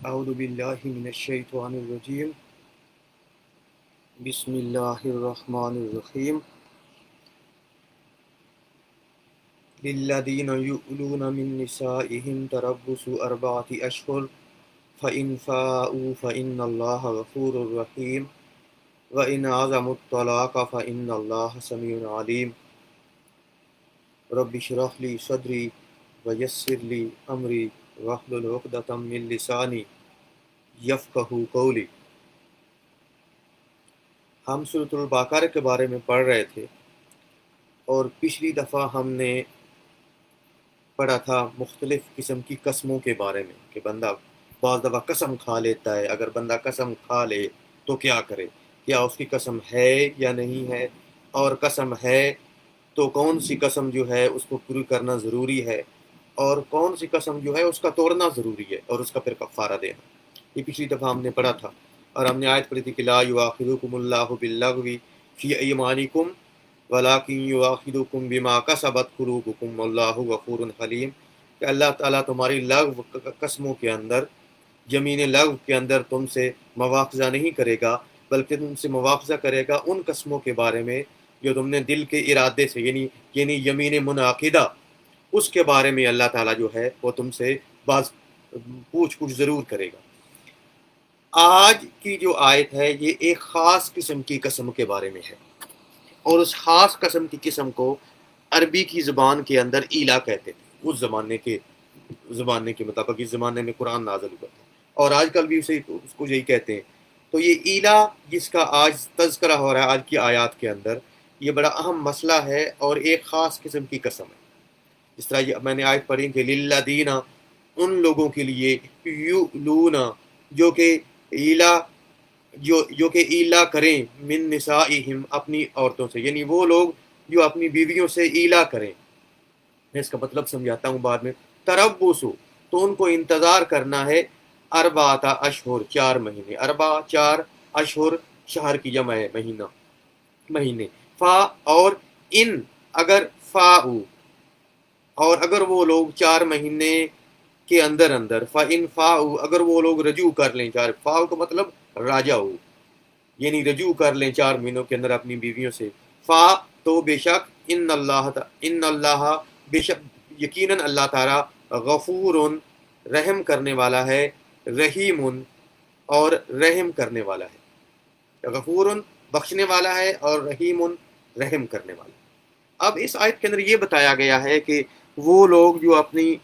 اعوذ باللہ من الشیطان الرجیم بسم اللہ الرحمن الرحیم للذین یؤلون من نسائهم تربص اربعۃ اشہر فإن فاءوا فإن اللہ غفور رحیم وإن عزموا الطلاق فإن اللہ سمیع علیم رب اشرح لی صدری ویسر لی امری واحلل عقدۃ من لسانی یفقہوا قولی۔ ہم سورۃ البقرہ کے بارے میں پڑھ رہے تھے اور پچھلی دفعہ ہم نے پڑھا تھا مختلف قسم کی قسموں کے بارے میں کہ بندہ بعض دفعہ قسم کھا لیتا ہے۔ اگر بندہ قسم کھا لے تو کیا کرے، کیا اس کی قسم ہے یا نہیں ہے، اور قسم ہے تو کون سی قسم جو ہے اس کو پوری کرنا ضروری ہے، اور کون سی قسم جو ہے اس کا توڑنا ضروری ہے اور اس کا پھر کفارہ دینا۔ یہ پچھلی دفعہ ہم نے پڑھا تھا اور ہم نے آیت پڑھی تھی کہ لا یؤاخذکم اللہ باللغو فی ایمانکم ولیکن یؤاخذکم بما کسبت قلوبکم واللہ غفور حلیم، کہ اللہ تعالیٰ تمہاری لغو قسموں کے اندر، یمین لغو کے اندر تم سے مواخذہ نہیں کرے گا، بلکہ تم سے مواخذہ کرے گا ان قسموں کے بارے میں جو تم نے دل کے ارادے سے یعنی یمین منعقدہ، اس کے بارے میں اللہ تعالیٰ جو ہے وہ تم سے بعض پوچھ گچھ ضرور کرے گا۔ آج کی جو آیت ہے یہ ایک خاص قسم کی قسم کے بارے میں ہے، اور اس خاص قسم کی قسم کو عربی کی زبان کے اندر ایلا کہتے تھے، اس زمانے کے مطابق اس زمانے میں قرآن نازل ہوا تھا، اور آج کل بھی اس کو یہی کہتے ہیں۔ تو یہ ایلا جس کا آج تذکرہ ہو رہا ہے آج کی آیات کے اندر، یہ بڑا اہم مسئلہ ہے اور ایک خاص قسم کی قسم ہے۔ اس طرح میں نے آیت پڑھی کہ للذین، ان لوگوں کے لیے، یؤلون، جو کہ ایلا جو کہ ایلا کریں، من نسائہم، اپنی عورتوں سے، یعنی وہ لوگ جو اپنی بیویوں سے ایلا کریں۔ میں اس کا مطلب سمجھاتا ہوں بعد میں۔ تربصوا، تو ان کو انتظار کرنا ہے، اربعۃ اشہر، 4 مہینے، اربع 4، اشہر شہر کی جمع ہے، مہینے۔ فا، اور ان، اگر فاؤ، اور اگر وہ لوگ 4 مہینے کے اندر فَإِن فَاؤُوا، اگر وہ لوگ رجوع کر لیں، 4 فاؤ کا مطلب راجع ہو، یعنی رجوع کر لیں 4 مہینوں کے اندر اپنی بیویوں سے، فا، تو بے شک، ان اللہ، بے شک یقیناً اللہ تعالیٰ، غفور، رحم کرنے والا ہے، رحیم، اور رحم کرنے والا ہے، غفور بخشنے والا ہے اور رحیم رحم کرنے والا ہے۔ اب اس آیت کے اندر یہ بتایا گیا ہے کہ وہ لوگ جو اپنی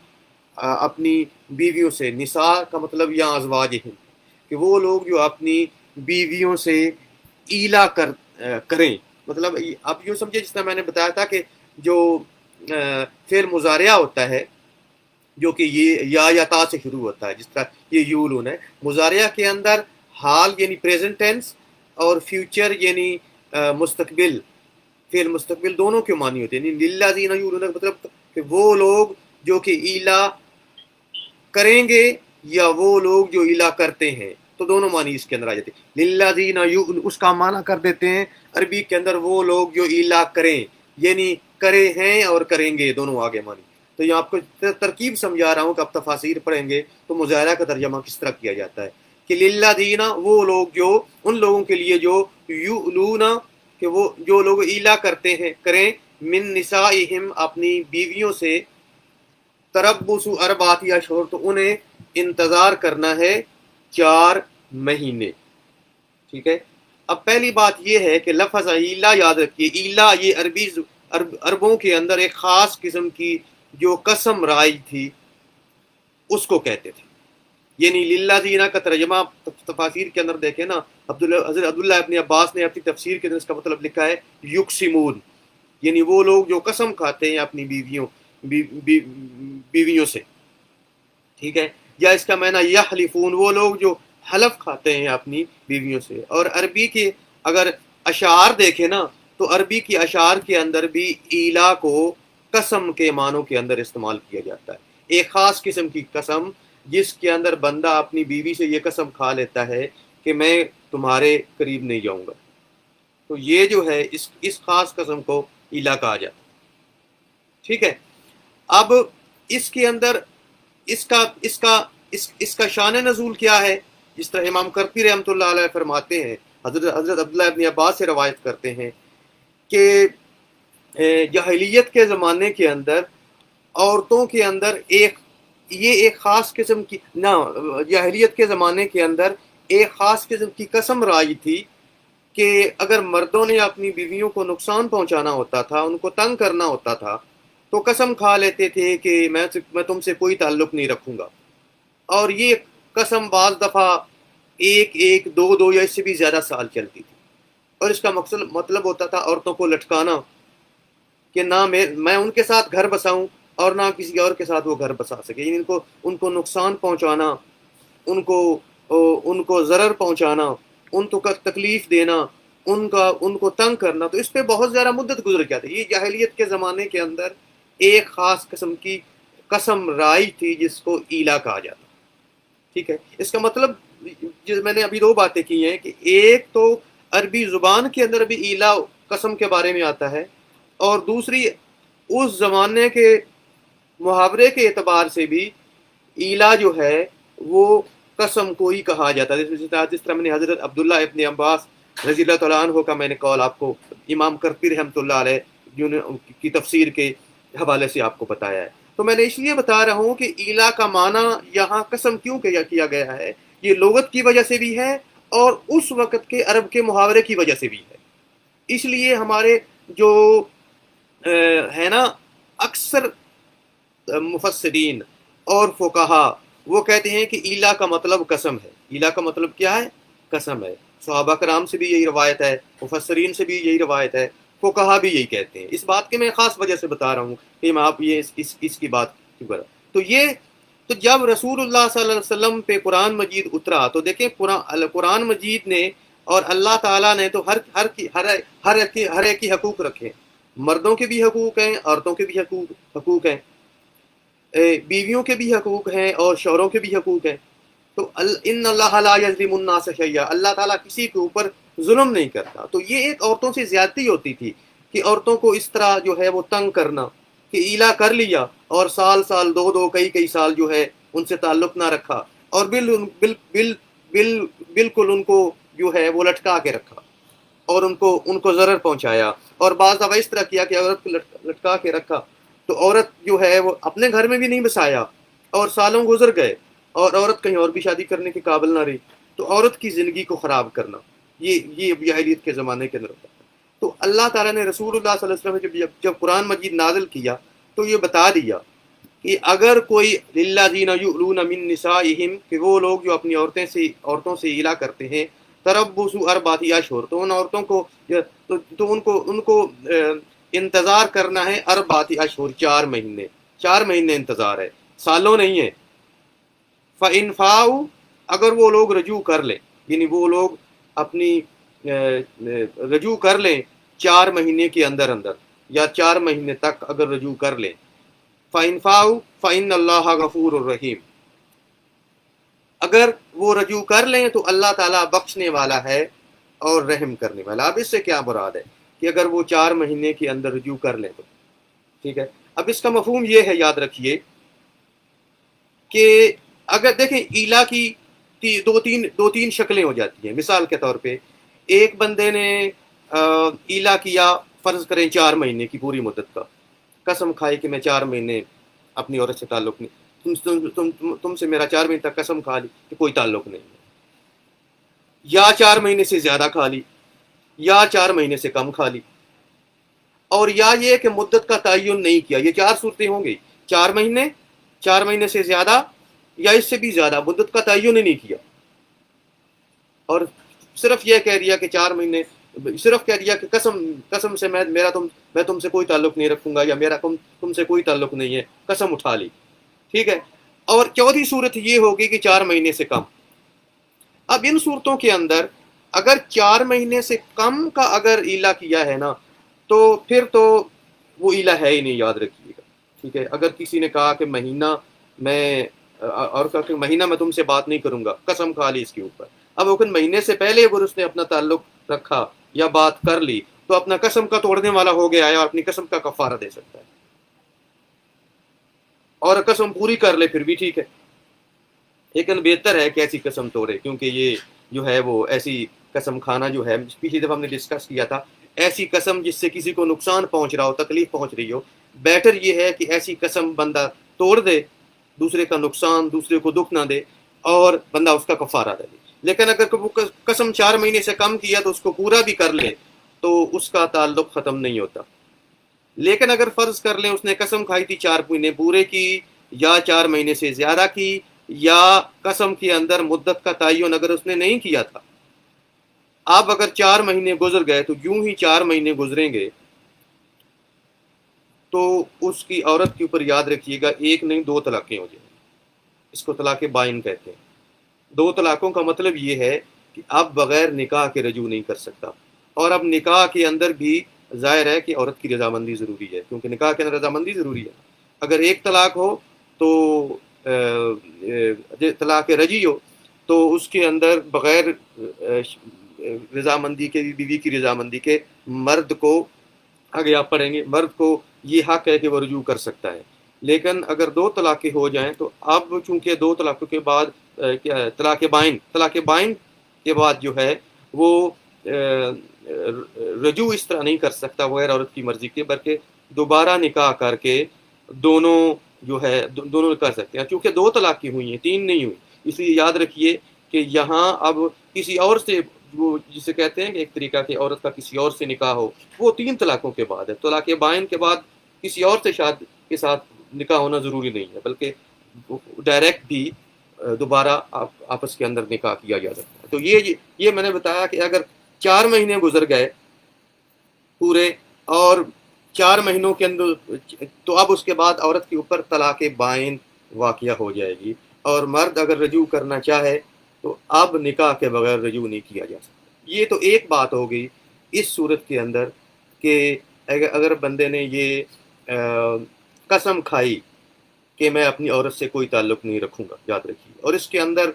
بیویوں سے، نساء کا مطلب یہاں ازواجہم، کہ وہ لوگ جو اپنی بیویوں سے ایلا کریں، مطلب اب یوں سمجھے، جس طرح میں نے بتایا تھا کہ جو فعل مضارعہ ہوتا ہے جو کہ یہ یا تا سے شروع ہوتا ہے، جس طرح یہ یولون ہے، مضارعہ کے اندر حال یعنی پریزنٹ ٹینس اور فیوچر یعنی مستقبل، فعل مستقبل دونوں کے معنی ہوتے ہیں۔ یعنی للذین یولون کا مطلب کہ وہ لوگ جو کہ ایلا کریں گے یا وہ لوگ جو ایلا کرتے ہیں، تو دونوں معنی اس کے اندر آ جاتے ہیں۔ للذین یؤلون، اس کا معنی کر دیتے ہیں عربی کے اندر وہ لوگ جو ایلا کریں، یعنی کرے ہیں اور کریں گے، دونوں آگے معنی۔ تو یہ آپ کو ترکیب سمجھا رہا ہوں کہ آپ تفاسیر پڑھیں گے تو مظاہرہ کا ترجمہ کس طرح کیا جاتا ہے کہ للذین، وہ لوگ جو، ان لوگوں کے لیے جو یؤلون، کہ وہ جو لوگ ایلا کرتے ہیں، کریں، من نسائہم، اپنی بیویوں سے، تربص اربعۃ اشہر، تو انہیں انتظار کرنا ہے 4 مہینے۔ ٹھیک ہے، اب پہلی بات یہ ہے کہ لفظ ایلا یاد رکھیے، ایلا یہ عربوں کے اندر ایک خاص قسم کی جو قسم رائج تھی اس کو کہتے تھے۔ یعنی للذین کا ترجمہ تفاسیر کے اندر دیکھیں نا، حضرت عبداللہ ابن عباس نے اپنی تفسیر کے اندر اس کا مطلب لکھا ہے یقسمون، یعنی وہ لوگ جو قسم کھاتے ہیں اپنی بیویوں سے۔ ٹھیک ہے، یا اس کا معنی یحلفون، وہ لوگ جو حلف کھاتے ہیں اپنی بیویوں سے۔ اور عربی کے اگر اشعار دیکھیں نا تو عربی کی اشعار کے اندر بھی ایلا کو قسم کے معنوں کے اندر استعمال کیا جاتا ہے، ایک خاص قسم کی قسم جس کے اندر بندہ اپنی بیوی سے یہ قسم کھا لیتا ہے کہ میں تمہارے قریب نہیں جاؤں گا، تو یہ جو ہے اس خاص قسم کو ایلا کہا جاتا ہے۔ ٹھیک ہے، اب اس کے اندر اس کا اس کا شان نزول کیا ہے؟ جس طرح امام کرپی رحمۃ اللہ علیہ فرماتے ہیں، حضرت عبداللہ ابن عباس سے روایت کرتے ہیں کہ جاہلیت کے زمانے کے اندر عورتوں کے اندر ایک خاص قسم کی جاہلیت کے زمانے کے اندر ایک خاص قسم کی قسم رائج تھی کہ اگر مردوں نے اپنی بیویوں کو نقصان پہنچانا ہوتا تھا، ان کو تنگ کرنا ہوتا تھا، تو قسم کھا لیتے تھے کہ میں تم سے کوئی تعلق نہیں رکھوں گا. اور یہ قسم بعض دفعہ ایک دو یا اس سے بھی زیادہ سال چلتی تھی. اور اس کا مطلب ہوتا تھا عورتوں کو لٹکانا، کہ نہ میں ان کے ساتھ گھر بساؤں اور نہ کسی اور کے ساتھ وہ گھر بسا سکے. یعنی ان کو نقصان پہنچانا، ان کو ضرر پہنچانا، ان کو تکلیف دینا، ان کو تنگ کرنا. تو اس پہ بہت زیادہ مدت گزر جاتی. یہ جاہلیت کے زمانے کے اندر ایک خاص قسم کی قسم رائج تھی جس کو ایلا کہا جاتا. ٹھیک ہے. اس کا مطلب میں نے ابھی 2 باتیں کی ہیں کہ ایک تو عربی زبان کے اندر بھی ایلا قسم کے بارے میں آتا ہے، اور دوسری اس زمانے کے محاورے کے اعتبار سے بھی ایلا جو ہے وہ قسم کو ہی کہا جاتا ہے. جس طرح میں نے حضرت عبداللہ ابن عباس رضی اللہ تعالیٰ عنہ کا میں نے قول آپ کو امام کرپی رحمۃ اللہ علیہ کی تفسیر کے حوالے سے آپ کو بتایا ہے. تو میں نے اس لیے بتا رہا ہوں کہ ایلا کا معنی یہاں قسم کیوں کیا گیا ہے، یہ لغت کی وجہ سے بھی ہے اور اس وقت کے عرب کے محاورے کی وجہ سے بھی ہے. اس لیے ہمارے جو ہے نا اکثر مفسرین اور فقہا وہ کہتے ہیں کہ ایلا کا مطلب قسم ہے. ایلا کا مطلب کیا ہے؟ قسم ہے. صحابہ کرام سے بھی یہی روایت ہے، مفسرین سے بھی یہی روایت ہے، فقہا بھی یہی کہتے ہیں. اس بات کی میں خاص وجہ سے بتا رہا ہوں کہ میں آپ یہ اس کی بات کیوں کر رہا. تو جب رسول اللہ صلی اللہ علیہ وسلم پہ قرآن مجید اترا تو دیکھیں قرآن مجید نے اور اللہ تعالیٰ نے تو ہر ایک کی حقوق رکھے. مردوں کے بھی حقوق ہیں، عورتوں کے بھی حقوق ہیں، بیویوں کے بھی حقوق ہیں اور شوہروں کے بھی حقوق ہیں. تو ان اللہ لا یظلم الناس شیئا، اللہ تعالیٰ کسی کے اوپر ظلم نہیں کرتا. تو یہ ایک عورتوں سے زیادتی ہوتی تھی کہ عورتوں کو اس طرح جو ہے وہ تنگ کرنا کہ ایلا کر لیا اور سال دو کئی سال جو ہے ان سے تعلق نہ رکھا اور بالکل ان کو جو ہے وہ لٹکا کے رکھا اور ان کو ضرر پہنچایا. اور بعض دفعہ اس طرح کیا کہ عورت کو لٹکا کے رکھا تو عورت جو ہے وہ اپنے گھر میں بھی نہیں بسایا اور سالوں گزر گئے اور عورت کہیں اور بھی شادی کرنے کے قابل نہ رہی. تو عورت کی زندگی کو خراب کرنا یہ جاہلیت کے زمانے کے اندر ہوتا ہے. تو اللہ تعالیٰ نے رسول اللہ صلی اللہ علیہ وسلم جب قرآن مجید نازل کیا تو یہ بتا دیا کہ اگر کوئی للذین یؤلون من نسائہم، کہ وہ لوگ جو اپنی عورتوں سے ایلا کرتے ہیں، تربص اربعۃ اشہر، تو ان عورتوں کو تو ان کو انتظار کرنا ہے اربعۃ اشہر، 4 مہینے انتظار ہے، سالوں نہیں ہے. فَإِنْ فَاؤُوا، اگر وہ لوگ رجوع کر لیں، یعنی وہ لوگ اپنی رجوع کر لیں 4 مہینے کے اندر یا 4 مہینے تک اگر رجوع کر لیں، فَإِنْ فَاؤُوا فَإِنَّ اللَّهَ غَفُورٌ رَحِيمٌ، اگر وہ رجوع کر لیں تو اللہ تعالیٰ بخشنے والا ہے اور رحم کرنے والا. اب اس سے کیا مراد ہے کہ اگر وہ 4 مہینے کے اندر رجوع کر لیں تو ٹھیک ہے. اب اس کا مفہوم یہ ہے، یاد رکھیے کہ اگر دیکھیں ایلا کی دو تین شکلیں ہو جاتی ہیں. مثال کے طور پہ ایک بندے نے ایلا کیا، فرض کریں 4 مہینے کی پوری مدت کا، قسم کھائی کہ میں 4 مہینے اپنی عورت سے تعلق نہیں، تم سے میرا 4 مہینے تک قسم کھا لی کہ کوئی تعلق نہیں ہے، یا 4 مہینے سے زیادہ کھا لی یا 4 مہینے سے کم کھا لی، اور یا یہ کہ مدت کا تعین نہیں کیا. یہ 4 صورتیں ہوں گی، 4 مہینے سے زیادہ یا اس سے بھی زیادہ مدت کا تعین ہی نہیں کیا، اور صرف یہ کہہ دیا کہ 4 مہینے، صرف کہہ دیا کہ قسم سے میں تم سے کوئی تعلق نہیں رکھوں گا یا میرا تم سے کوئی تعلق نہیں ہے، قسم اٹھا لی. ٹھیک ہے. اور چوتھی صورت یہ ہوگی کہ 4 مہینے سے کم. اب ان صورتوں کے اندر اگر 4 مہینے سے کم کا اگر ایلا کیا ہے نا تو پھر تو وہ ایلا ہے ہی نہیں، یاد رکھیے گا. ٹھیک ہے. اگر کسی نے کہا کہ مہینہ میں تم سے بات نہیں کروں گا، قسم کھا لی اس کے اوپر، اب اگر مہینے سے پہلے اگر اس نے اپنا تعلق رکھا یا بات کر لی تو اپنا قسم کا توڑنے والا ہو گیا ہے اور اپنی قسم کا کفارہ دے سکتا ہے، اور قسم پوری کر لے پھر بھی ٹھیک ہے. لیکن بہتر ہے کہ ایسی قسم توڑے، کیونکہ یہ جو ہے وہ ایسی قسم کھانا جو ہے، پچھلی دفعہ ہم نے ڈسکس کیا تھا، ایسی قسم جس سے کسی کو نقصان پہنچ رہا ہو، تکلیف پہنچ رہی ہو، بیٹر یہ ہے کہ ایسی قسم بندہ توڑ دے، دوسرے کا نقصان، دوسرے کو دکھ نہ دے، اور بندہ اس کا کفارہ دے دے۔ لیکن اگر وہ قسم 4 مہینے سے کم کیا تو اس کو پورا بھی کر لے تو اس کا تعلق ختم نہیں ہوتا۔ لیکن اگر فرض کر لیں اس نے قسم کھائی تھی 4 مہینے پورے کی، یا 4 مہینے سے زیادہ کی، یا قسم کے اندر مدت کا تعین اگر اس نے نہیں کیا تھا، اب اگر 4 مہینے گزر گئے تو یوں ہی 4 مہینے گزریں گے تو اس کی عورت کے اوپر یاد رکھیے گا 1 نہیں 2 طلاقیں ہو جائیں گی۔ اس کو طلاق بائن کہتے ہیں۔ 2 طلاقوں کا مطلب یہ ہے کہ اب بغیر نکاح کے رجوع نہیں کر سکتا، اور اب نکاح کے اندر بھی ظاہر ہے کہ عورت کی رضامندی ضروری ہے، کیونکہ نکاح کے اندر رضامندی ضروری ہے۔ اگر 1 طلاق ہو تو طلاق رجعی ہو تو اس کے اندر بغیر رضامندی کے، بیوی کی رضامندی کے، مرد کو، آگے آپ پڑھیں گے، مرد کو یہ حق ہے کہ وہ رجوع کر سکتا ہے۔ لیکن اگر 2 طلاقیں ہو جائیں تو اب چونکہ 2 طلاقوں کے بعد طلاق بائن کے بعد جو ہے وہ رجوع اس طرح نہیں کر سکتا بغیر عورت کی مرضی کے، بلکہ دوبارہ نکاح کر کے دونوں جو ہے دونوں کر سکتے ہیں۔ چونکہ 2 طلاقیں ہوئی ہیں، 3 نہیں ہوئی، اس لیے یاد رکھیے کہ یہاں اب کسی اور سے، وہ جسے کہتے ہیں کہ ایک طریقہ کہ عورت کا کسی اور سے نکاح ہو، وہ 3 طلاقوں کے بعد ہے۔ طلاق بائن کے بعد کسی اور سے شادی کے ساتھ نکاح ہونا ضروری نہیں ہے، بلکہ ڈائریکٹ بھی دوبارہ آپس کے اندر نکاح کیا جا سکتا ہے۔ تو یہ میں نے بتایا کہ اگر 4 مہینے گزر گئے پورے، اور 4 مہینوں کے اندر، تو اب اس کے بعد عورت کے اوپر طلاق بائن واقعہ ہو جائے گی، اور مرد اگر رجوع کرنا چاہے تو اب نکاح کے بغیر رجوع نہیں کیا جا سکتا۔ یہ تو ایک بات ہو گئی اس صورت کے اندر کہ اگر بندے نے یہ قسم کھائی کہ میں اپنی عورت سے کوئی تعلق نہیں رکھوں گا، یاد رکھیے۔ اور اس کے اندر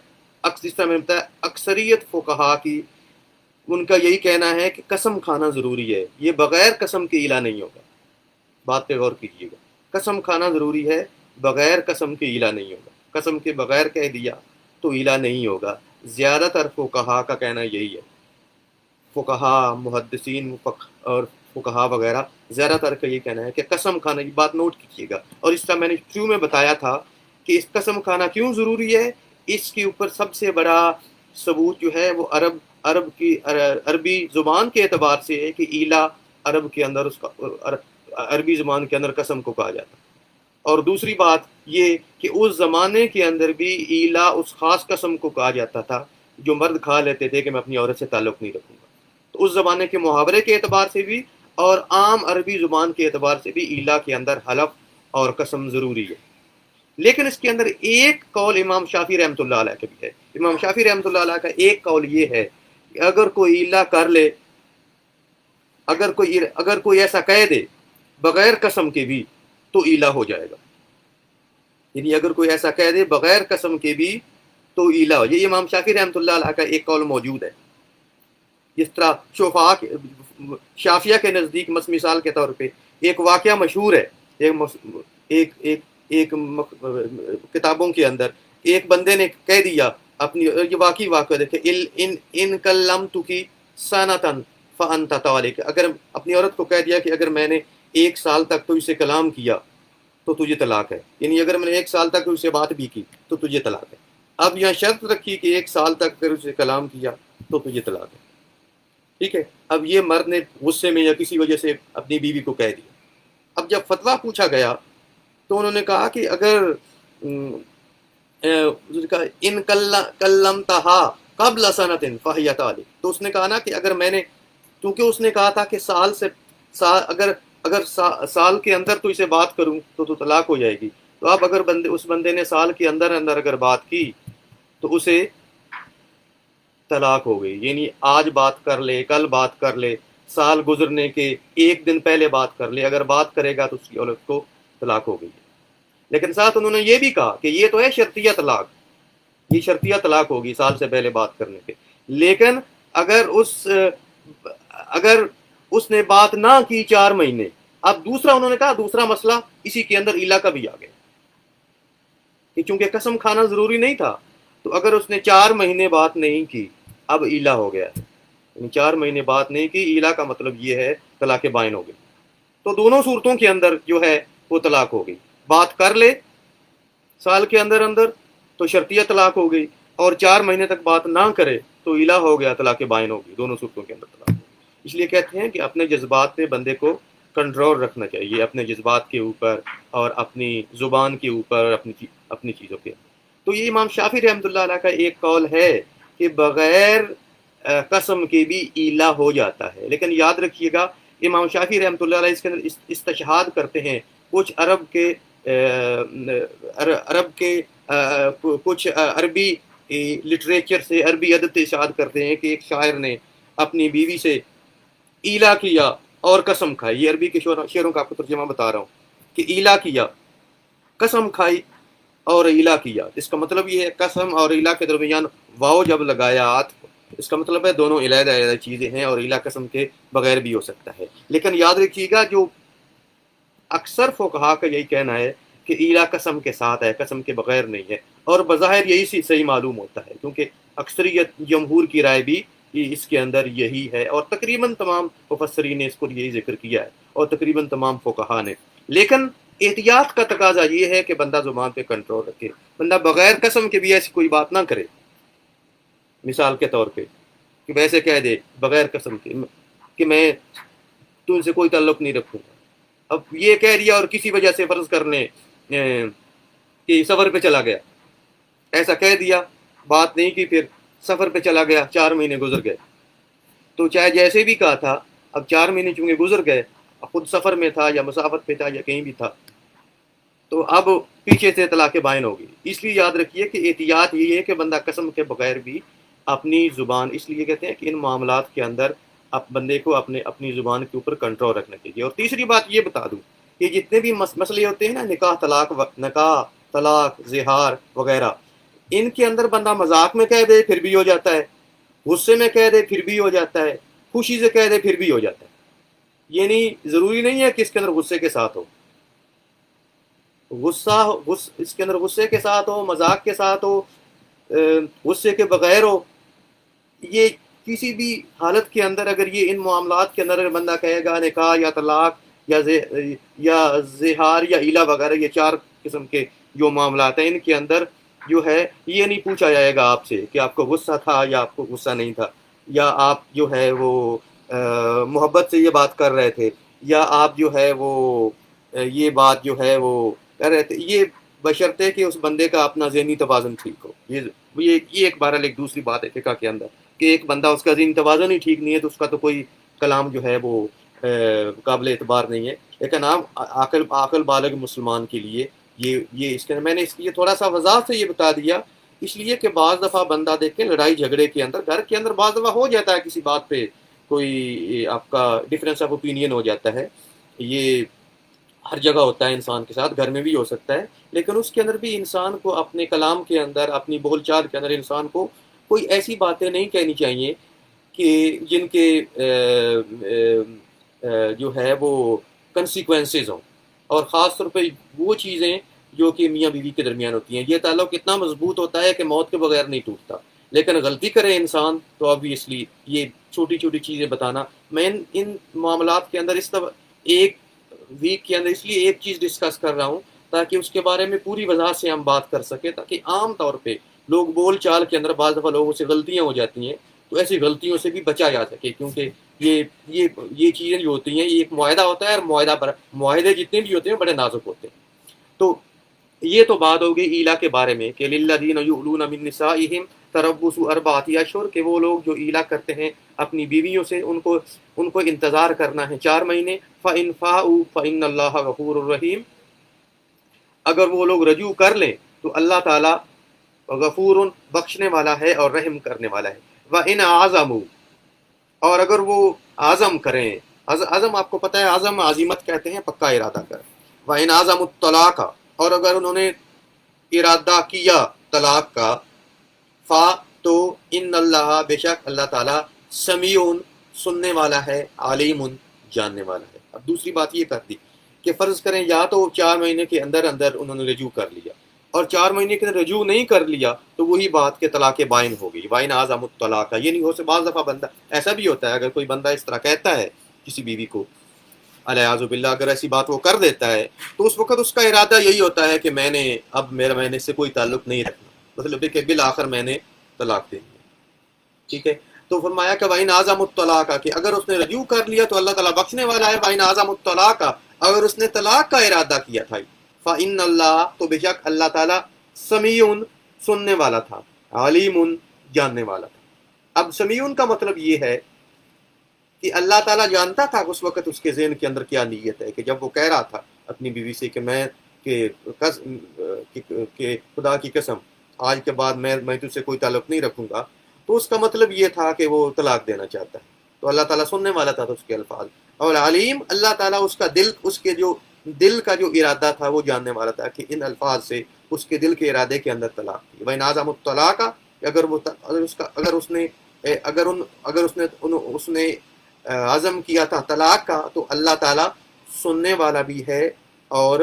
جس طرح میں بتایا، اکثریت فقہا کی ان کا یہی کہنا ہے کہ قسم کھانا ضروری ہے، یہ بغیر قسم کے ایلا نہیں ہوگا۔ بات پہ غور کیجیے گا، قسم کھانا ضروری ہے، بغیر قسم کے ایلا نہیں ہوگا۔ قسم کے بغیر کہہ دیا تو ایلا نہیں ہوگا۔ زیادہ تر فقہا کا کہنا یہی ہے، فقہا، محدثین اور فقہا وغیرہ، زیادہ تر کا یہ کہنا ہے کہ قسم کھانا، یہ بات نوٹ کیجیے گا۔ اور اس طرح میں نے شروع میں بتایا تھا کہ اس قسم کھانا کیوں ضروری ہے، اس کے اوپر سب سے بڑا ثبوت جو ہے وہ عربی زبان کے اعتبار سے ہے کہ ایلا عرب کے اندر، اس کا عربی زبان کے اندر قسم کو کہا جاتا ہے۔ اور دوسری بات یہ کہ اس زمانے کے اندر بھی ایلا اس خاص قسم کو کہا جاتا تھا جو مرد کھا لیتے تھے کہ میں اپنی عورت سے تعلق نہیں رکھوں گا۔ تو اس زمانے کے محاورے کے اعتبار سے بھی اور عام عربی زبان کے اعتبار سے بھی ایلا کے اندر حلف اور قسم ضروری ہے۔ لیکن اس کے اندر ایک قول امام شافعی رحمۃ اللہ علیہ کا بھی ہے۔ امام شافعی رحمۃ اللہ علیہ کا ایک قول یہ ہے کہ اگر کوئی ایلا کر لے، اگر کوئی ایسا کہہ دے بغیر قسم کے بھی تو ایلا ہو جائے گا۔ یعنی اگر کوئی ایسا کہہ دے بغیر قسم کے بھی تو ایلا ہو، یہ امام شافعی رحمۃ اللہ علیہ کا ایک قول موجود ہے۔ جس طرح شافعیہ کے نزدیک مثال کے طور پہ ایک واقعہ مشہور ہے، ایک کتابوں کے اندر ایک بندے نے کہہ دیا اپنی، یہ واقعی واقعہ دیکھے، ان کلمتک سنتن فانت طالق، اگر اپنی عورت کو کہہ دیا کہ اگر میں نے 1 سال تک تو اسے کلام کیا تو تجھے طلاق ہے، یعنی اگر میں نے 1 سال تک اسے بات بھی کی تو تجھے طلاق ہے۔ اب یہاں شرط رکھی کہ 1 سال تک اگر اسے کلام کیا تو تجھے طلاق ہے، ٹھیک ہے۔ اب یہ مرد نے غصے میں یا کسی وجہ سے اپنی بیوی کو کہہ دیا۔ اب جب فتویٰ پوچھا گیا تو انہوں نے کہا کہ اگر ان کلمتہا قبل سنۃ فہی طالق، تو اس نے کہا نا کہ اگر میں نے، کیونکہ اس نے کہا تھا کہ اگر سال کے اندر تو اسے بات کروں تو طلاق ہو جائے گی، تو اب اگر اس بندے نے سال کے اندر اگر بات کی تو اسے طلاق ہو گئی۔ یعنی آج بات کر لے، کل بات کر لے، سال گزرنے کے 1 دن پہلے بات کر لے، اگر بات کرے گا تو اس کی عورت کو طلاق ہو گئی۔ لیکن ساتھ انہوں نے یہ بھی کہا کہ یہ تو ہے شرطیہ طلاق، یہ شرطیہ طلاق ہوگی سال سے پہلے بات کرنے کے، لیکن اگر اس نے بات نہ کی 4 مہینے، اب دوسرا انہوں نے کہا دوسرا مسئلہ اسی کے اندر ایلا کا بھی آ گیا کہ چونکہ قسم کھانا ضروری نہیں تھا، تو اگر اس نے 4 مہینے بات نہیں کی، اب ایلا ہو گیا ہے، یعنی 4 مہینے بات نہیں کی، ایلا کا مطلب یہ ہے طلاق بائن ہو گئی، تو دونوں صورتوں کے اندر جو ہے وہ طلاق ہو گئی۔ بات کر لے سال کے اندر اندر تو شرطیہ طلاق ہو گئی، اور 4 مہینے تک بات نہ کرے تو ایلا ہو گیا، طلاق بائن ہو گئی، دونوں صورتوں کے اندر طلاق ہو گئی۔ اس لیے کہتے ہیں کہ اپنے جذبات پہ بندے کو کنٹرول رکھنا چاہیے، اپنے جذبات کے اوپر اور اپنی زبان کے اوپر اور اپنی چیزوں کے اوپر۔ تو یہ امام شافعی رحمۃ اللہ علیہ کا ایک قول ہے کہ بغیر قسم کے بھی ایلا ہو جاتا ہے، لیکن یاد رکھیے گا امام شافعی رحمۃ اللہ علیہ اس کے اندر استشہاد کرتے ہیں کچھ کچھ عربی لٹریچر سے، عربی ادب سے اشاعت کرتے ہیں کہ ایک شاعر نے اپنی بیوی سے ایلا کیا اور قسم کھائی۔ یہ عربی کے شعروں کا آپ کو ترجمہ بتا رہا ہوں کہ ایلا کیا، قسم کھائی اور ایلا کیا۔ اس کا مطلب یہ ہے قسم اور ایلا کے درمیان واو جب لگایا اس کا مطلب ہے دونوں علیحدہ علیحدہ چیزیں ہیں، اور ایلا قسم کے بغیر بھی ہو سکتا ہے۔ لیکن یاد رکھیے گا جو اکثر فقہا کا یہی کہنا ہے کہ ایلا قسم کے ساتھ ہے، قسم کے بغیر نہیں ہے، اور بظاہر یہی صحیح معلوم ہوتا ہے، کیونکہ اکثریت جمہور کی رائے بھی اس کے اندر یہی ہے، اور تقریباً تمام مفسرین نے اس کو یہی ذکر کیا ہے، اور تقریباً تمام فقہا نے۔ لیکن احتیاط کا تقاضا یہ ہے کہ بندہ زبان پہ کنٹرول رکھے، بندہ بغیر قسم کے بھی ایسی کوئی بات نہ کرے، مثال کے طور پہ کہ ویسے کہہ دے بغیر قسم کے کہ میں تم سے کوئی تعلق نہیں رکھوں گا۔ اب یہ کہہ دیا اور کسی وجہ سے فرض کر لیں کہ سفر پہ چلا گیا، ایسا کہہ دیا، بات نہیں کی، پھر سفر پہ چلا گیا، 4 مہینے گزر گئے، تو چاہے جیسے بھی کہا تھا، اب 4 مہینے چونکہ گزر گئے، خود سفر میں تھا یا مسافت پہ تھا یا کہیں بھی تھا، تو اب پیچھے سے طلاق بائن ہوگی۔ اس لیے یاد رکھیے کہ احتیاط یہ ہے کہ بندہ قسم کے بغیر بھی اپنی زبان، اس لیے کہتے ہیں کہ ان معاملات کے اندر بندے کو اپنی زبان کے اوپر کنٹرول رکھنا چاہیے۔ اور تیسری بات یہ بتا دوں کہ جتنے بھی مسئلے ہوتے ہیں نا، نکاح طلاق زہار وغیرہ، ان کے اندر بندہ مذاق میں کہہ دے پھر بھی ہو جاتا ہے، غصے میں کہہ دے پھر بھی ہو جاتا ہے، خوشی سے کہہ دے پھر بھی ہو جاتا ہے۔ یعنی ضروری نہیں ہے کہ اس کے اندر غصے کے ساتھ ہو، اس کے اندر غصے کے ساتھ ہو، مذاق کے ساتھ ہو، غصے کے بغیر ہو۔ یہ کسی بھی حالت کے اندر اگر یہ ان معاملات کے اندر اگر بندہ کہے گا نکاح یا طلاق یا زہار یا ایلا وغیرہ، یہ 4 قسم کے جو معاملات ہیں، ان کے اندر جو ہے یہ نہیں پوچھا جائے گا آپ سے کہ آپ کو غصہ تھا یا آپ کو غصہ نہیں تھا، یا آپ جو ہے وہ محبت سے یہ بات کر رہے تھے، یا آپ جو ہے وہ یہ بات جو ہے وہ کر رہے تھے، یہ بشرطے کہ اس بندے کا اپنا ذہنی توازن ٹھیک ہو۔ یہ ایک بہرحال ایک دوسری بات ہے فقہ کے اندر کہ ایک بندہ اس کا ذہنی توازن ہی ٹھیک نہیں ہے تو اس کا تو کوئی کلام جو ہے وہ قابل اعتبار نہیں ہے۔ لیکن عاقل بالغ مسلمان کے لیے یہ اس کے میں نے یہ تھوڑا سا وضاحت سے یہ بتا دیا، اس لیے کہ بعض دفعہ بندہ دیکھیں لڑائی جھگڑے کے اندر، گھر کے اندر بعض دفعہ ہو جاتا ہے کسی بات پہ کوئی آپ کا ڈفرینس آف اوپینین ہو جاتا ہے، یہ ہر جگہ ہوتا ہے انسان کے ساتھ، گھر میں بھی ہو سکتا ہے، لیکن اس کے اندر بھی انسان کو اپنے کلام کے اندر، اپنی بول چال کے اندر انسان کو کوئی ایسی باتیں نہیں کہنی چاہیے کہ جن کے جو ہے وہ کنسیکوینسز ہوں، اور خاص طور پہ وہ چیزیں جو کہ میاں بیوی کے درمیان ہوتی ہیں۔ یہ تعلق اتنا مضبوط ہوتا ہے کہ موت کے بغیر نہیں ٹوٹتا، لیکن غلطی کرے انسان تو obviously یہ چھوٹی چھوٹی چیزیں بتانا، میں ان معاملات کے اندر اس طرح ایک ویک کے اندر اس لیے ایک چیز ڈسکس کر رہا ہوں تاکہ اس کے بارے میں پوری وضاحت سے ہم بات کر سکیں، تاکہ عام طور پہ لوگ بول چال کے اندر بعض دفعہ لوگوں سے غلطیاں ہو جاتی ہیں، تو ایسی غلطیوں سے بھی بچا جا سکے، کیونکہ یہ چیزیں جو ہوتی ہیں یہ ایک معاہدہ ہوتا ہے، اور معاہدے جتنے بھی ہوتے ہیں بڑے نازک ہوتے ہیں۔ تو یہ تو بات ہو گئی ایلا کے بارے میں کہ للذین یؤلون من نسائہم تربص 4 اشہر، کہ وہ لوگ جو ایلا کرتے ہیں اپنی بیویوں سے ان کو انتظار کرنا ہے 4 مہینے۔ فإن فاؤوا فإن اللہ غفور رحیم، اگر وہ لوگ رجوع کر لیں تو اللہ تعالیٰ غفور بخشنے والا ہے اور رحم کرنے والا ہے۔ وإن عزموا، اور اگر وہ عزم کریں، عزم آپ کو پتہ ہے عزم عزیمت کہتے ہیں پکا ارادہ کر، وإن عزموا الطلاق، اور اگر انہوں نے ارادہ کیا طلاق کا، فا تو ان اللہ، بے شک اللہ تعالیٰ سمیع سننے والا ہے، علیم جاننے والا ہے۔ اب دوسری بات یہ کر دی کہ فرض کریں یا تو 4 مہینے کے اندر اندر انہوں نے رجوع کر لیا، اور 4 مہینے کے اندر رجوع نہیں کر لیا تو وہی بات کہ طلاق بائن ہو گئی، بائن اعظم الطلاق ہے. یہ نہیں ہو سے بعض دفعہ بندہ ایسا بھی ہوتا ہے، اگر کوئی بندہ اس طرح کہتا ہے کسی بیوی کو الیاذ باللہ، اگر ایسی بات وہ کر دیتا ہے تو اس وقت اس کا ارادہ یہی ہوتا ہے کہ میں نے اس سے کوئی تعلق نہیں رکھنا، مطلب کہ بالآخر میں نے طلاق دے دی. ٹھیک ہے. تو فرمایا کہ وَإِنْ عَزَمُ الطَّلَاقَ، کہ اگر اس نے رجوع کر لیا تو اللہ تعالیٰ بخشنے والا ہے. وَإِنْ عَزَمُ الطَّلَاقَ، اگر اس نے طلاق کا ارادہ کیا تھا، فَإِنَّ اللَّهَ، تو بے شک اللہ تعالیٰ، سمیع، سننے والا تھا، علیم، جاننے والا تھا. اب سمیع کا مطلب یہ ہے کہ اللہ تعالیٰ جانتا تھا اس وقت اس کے ذہن کے اندر کیا نیت ہے، کہ جب وہ کہہ رہا تھا اپنی بیوی سے کہ میں کہ خدا کی قسم آج کے بعد میں تجھ سے کوئی تعلق نہیں رکھوں گا، تو اس کا مطلب یہ تھا کہ وہ طلاق دینا چاہتا ہے. تو اللہ تعالیٰ سننے والا تھا تو اس کے الفاظ. اور علیم، اللہ تعالیٰ اس کے جو دل کا جو ارادہ تھا وہ جاننے والا تھا کہ ان الفاظ سے اس کے دل کے ارادے کے اندر طلاق تھی. وَإِنْ عَزَمُ الطَّلَاقَ، اگر اس نے عزم کیا تھا طلاق کا، تو اللہ تعالیٰ سننے والا بھی ہے اور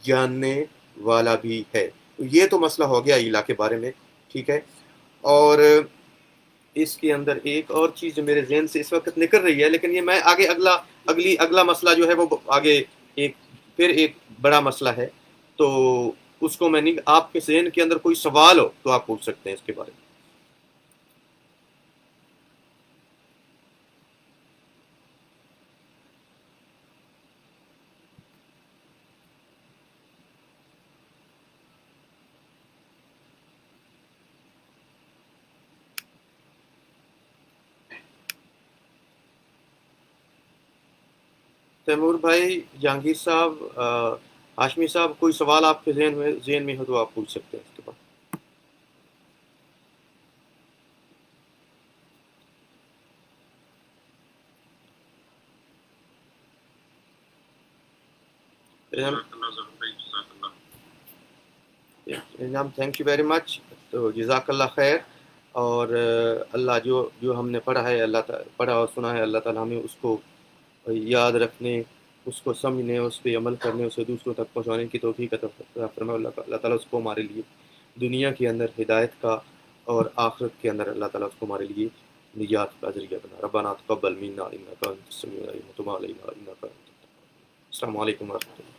جاننے والا بھی ہے. یہ تو مسئلہ ہو گیا ایلا کے بارے میں. ٹھیک ہے. اور اس کے اندر ایک اور چیز جو میرے ذہن سے اس وقت نکل رہی ہے، لیکن یہ میں آگے اگلا مسئلہ جو ہے وہ آگے پھر ایک بڑا مسئلہ ہے، تو اس کو میں نہیں، آپ کے ذہن کے اندر کوئی سوال ہو تو آپ پوچھ سکتے ہیں اس کے بارے میں. تیمور بھائی، جہانگیر صاحب، ہاشمی صاحب، کوئی سوال آپ کے ذہن میں ہو تو آپ پوچھ سکتے ہیں اس کے بعد. Thank you very much. تو جزاک اللہ خیر. اور اللہ جو ہم نے پڑھا ہے، اللہ تعالیٰ پڑھا اور سنا ہے، اللہ تعالیٰ ہمیں اس کو یاد رکھنے، اس کو سمجھنے، اس پہ عمل کرنے، اسے دوسروں تک پہنچانے کی توفیق عطا فرمائے. اللہ تعالیٰ اس کو ہمارے لیے دنیا کے اندر ہدایت کا اور آخرت کے اندر اللہ تعالیٰ اس کو ہمارے لیے نجات کا ذریعہ بنا. ربنا تقبل منا انک انت السمیع العلیم وتب علینا انک انت التواب الرحیم. السلام علیکم ورحمۃ اللہ.